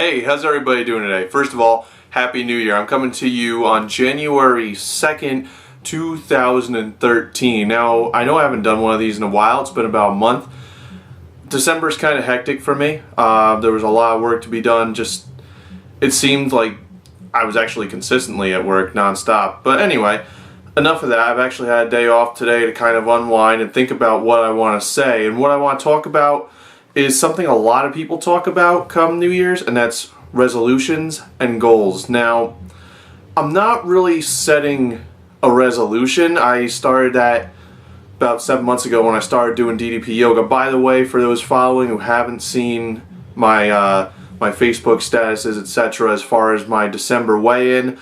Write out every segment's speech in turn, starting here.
Hey, how's everybody doing today? First of all, Happy New Year. I'm coming to you on January 2nd, 2013. Now, I know I haven't done one of these in a while. It's been about a month. December's kind of hectic for me. There was a lot of work to be done. It seemed like I was actually consistently at work nonstop. But anyway, enough of that. I've actually had a day off today to kind of unwind and think about what I want to say. And what I want to talk about is something a lot of people talk about come New Year's, and that's resolutions and goals. Now, I'm not really setting a resolution. I started that about 7 months ago when I started doing DDP yoga. By the way, for those following who haven't seen my my Facebook statuses, etc., as far as my December weigh-in,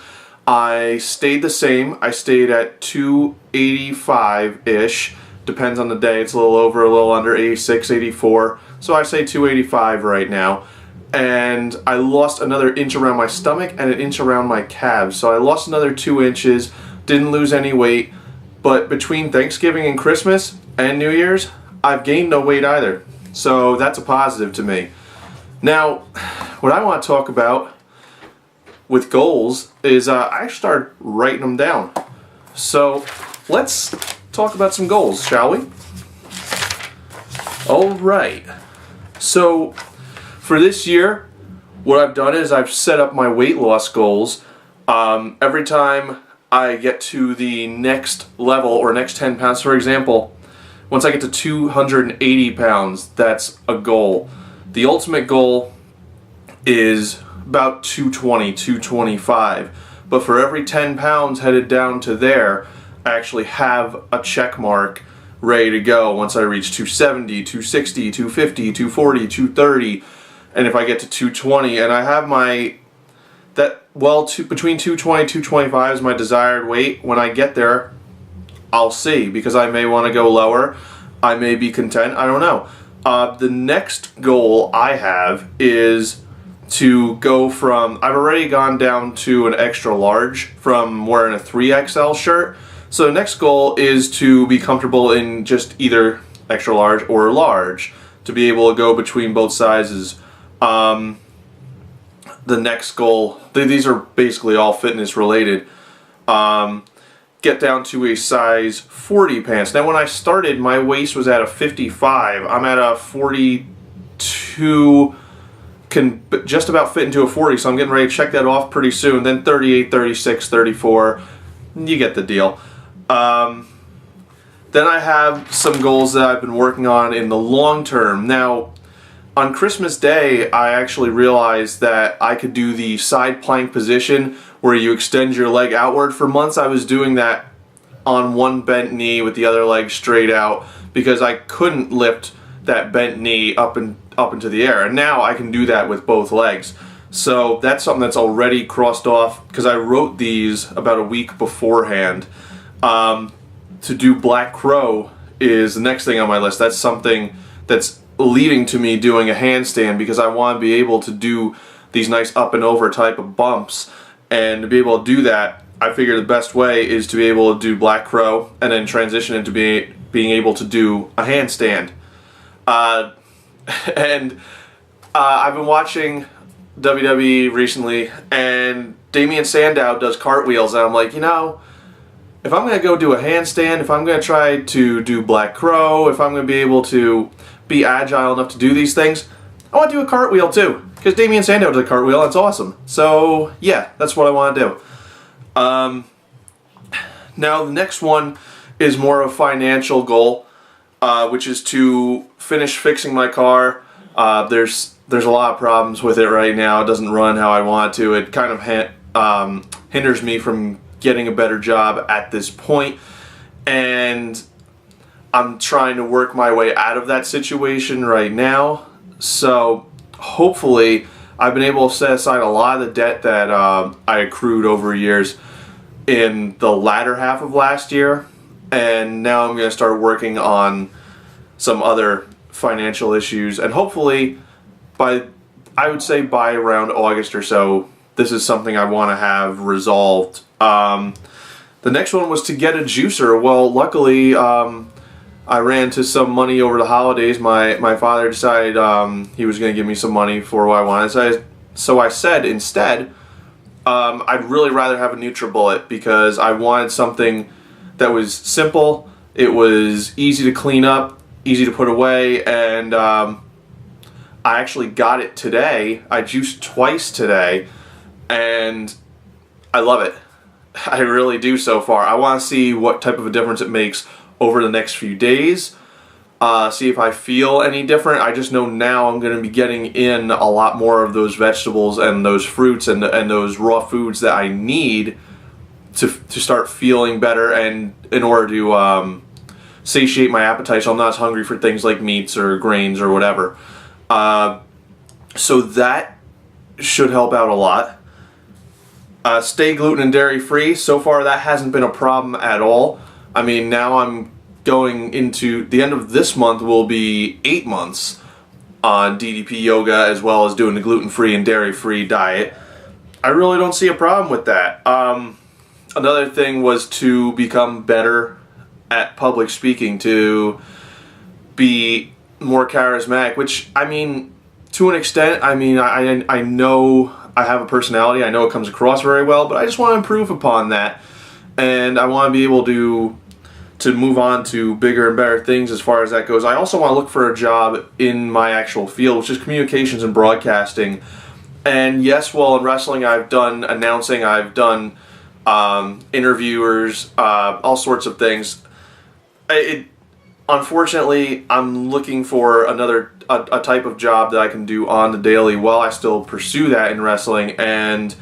I stayed the same. I stayed at 285-ish. Depends on the day. It's a little over, a little under, 86, 84. So I say 285 right now. And I lost another inch around my stomach and an inch around my calves. So I lost another 2 inches, didn't lose any weight. But between Thanksgiving and Christmas and New Year's, I've gained no weight either. So that's a positive to me. Now, what I want to talk about with goals is I started writing them down. So let's talk about some goals, shall we? Alright. So for this year, what I've done is I've set up my weight loss goals. Every time I get to the next level or next 10 pounds, for example, once I get to 280 pounds, that's a goal. The ultimate goal is about 220, 225. But for every 10 pounds headed down to there, I actually have a check mark ready to go once I reach 270, 260, 250, 240, 230, and if I get to 220, and I have between 220 and 225 is my desired weight. When I get there, I'll see, because I may want to go lower, I may be content, I don't know. The next goal I have is to go from, I've already gone down to an extra large from wearing a 3XL shirt. So the next goal is to be comfortable in just either extra large or large, to be able to go between both sizes. The next goal, these are basically all fitness related, get down to a size 40 pants. Now when I started, my waist was at a 55. I'm at a 42, can just about fit into a 40, so I'm getting ready to check that off pretty soon. Then 38, 36, 34, you get the deal. Then I have some goals that I've been working on in the long term. Now, on Christmas Day, I actually realized that I could do the side plank position where you extend your leg outward. For months I was doing that on one bent knee with the other leg straight out because I couldn't lift that bent knee up into the air. And now I can do that with both legs. So that's something that's already crossed off because I wrote these about a week beforehand. To do Black Crow is the next thing on my list. That's something that's leading to me doing a handstand because I want to be able to do these nice up and over type of bumps, and to be able to do that, I figure the best way is to be able to do Black Crow and then transition into being able to do a handstand. I've been watching WWE recently, and Damien Sandow does cartwheels, and I'm like, you know, if I'm going to go do a handstand, if I'm going to try to do Black Crow, if I'm going to be able to be agile enough to do these things, I want to do a cartwheel too. Because Damien Sandow does a cartwheel, that's awesome. So, yeah, that's what I want to do. Now, the next one is more of a financial goal, which is to finish fixing my car. There's a lot of problems with it right now. It doesn't run how I want it to. It kind of hinders me from getting a better job at this point, and I'm trying to work my way out of that situation right now. So hopefully I've been able to set aside a lot of the debt that I accrued over years in the latter half of last year, and now I'm going to start working on some other financial issues, and hopefully I would say by around August or so, this is something I want to have resolved. The next one was to get a juicer. Well, luckily, I ran into some money over the holidays. My father decided he was going to give me some money for what I wanted. So I So I said instead, I'd really rather have a NutriBullet because I wanted something that was simple, it was easy to clean up, easy to put away, and I actually got it today. I juiced twice today, and I love it. I really do so far. I want to see what type of a difference it makes over the next few days. See if I feel any different. I just know now I'm going to be getting in a lot more of those vegetables and those fruits and those raw foods that I need to start feeling better, and in order to satiate my appetite so I'm not as hungry for things like meats or grains or whatever. So that should help out a lot. Stay gluten and dairy free. So far that hasn't been a problem at all. I mean, now I'm going into the end of this month will be 8 months on DDP yoga as well as doing the gluten-free and dairy-free diet. I really don't see a problem with that. Another thing was to become better at public speaking, to be more charismatic, which, I mean, to an extent, I mean, I know I have a personality, I know it comes across very well, but I just want to improve upon that, and I want to be able to move on to bigger and better things as far as that goes. I also want to look for a job in my actual field, which is communications and broadcasting. And yes, well, in wrestling, I've done announcing, I've done interviewers, all sorts of things. Unfortunately, I'm looking for a type of job that I can do on the daily while I still pursue that in wrestling. And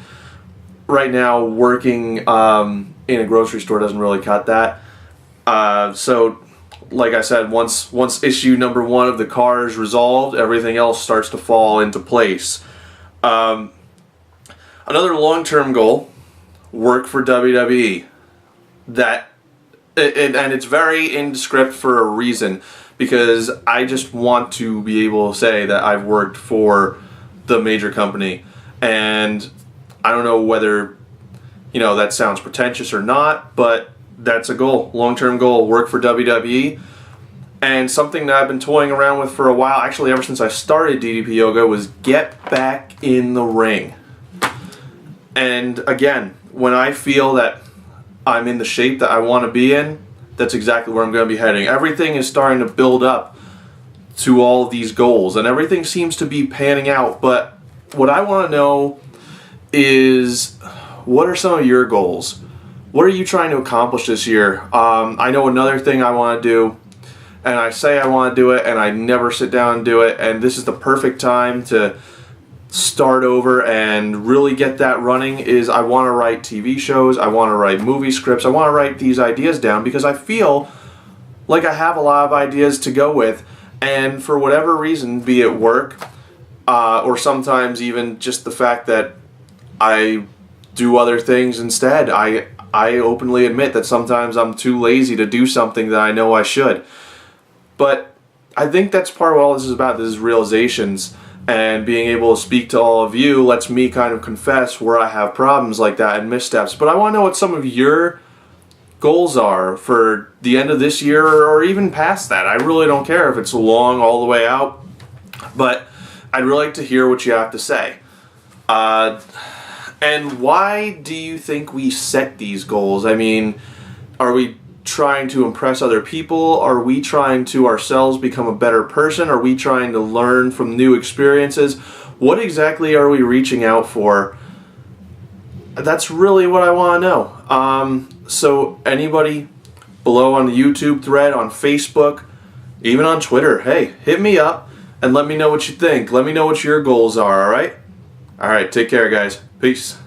right now, working in a grocery store doesn't really cut that. So, like I said, once issue number 1 of the car is resolved, everything else starts to fall into place. Another long-term goal, work for WWE. And it's very indescript for a reason, because I just want to be able to say that I've worked for the major company. And I don't know whether, that sounds pretentious or not, but that's a goal, long-term goal, work for WWE. And something that I've been toying around with for a while, actually ever since I started DDP Yoga, was get back in the ring. And again, when I feel that I'm in the shape that I want to be in, that's exactly where I'm going to be heading. Everything is starting to build up to all of these goals, and everything seems to be panning out. But what I want to know is, what are some of your goals? What are you trying to accomplish this year? I know another thing I want to do, and I say I want to do it, and I never sit down and do it, and this is the perfect time to start over and really get that running, is I want to write TV shows, I want to write movie scripts, I want to write these ideas down, because I feel like I have a lot of ideas to go with, and for whatever reason, be it work, or sometimes even just the fact that I do other things instead. I openly admit that sometimes I'm too lazy to do something that I know I should. But I think that's part of what all this is about, this is realizations, and being able to speak to all of you lets me kind of confess where I have problems like that and missteps. But I want to know what some of your goals are for the end of this year, or even past that. I really don't care if it's long all the way out, but I'd really like to hear what you have to say. And why do you think we set these goals? I mean, are we trying to impress other people? Are we trying to ourselves become a better person? Are we trying to learn from new experiences? What exactly are we reaching out for? That's really what I want to know. So anybody below on the YouTube thread, on Facebook, even on Twitter, hey, hit me up and let me know what you think. Let me know what your goals are, all right? All right, take care, guys. Peace.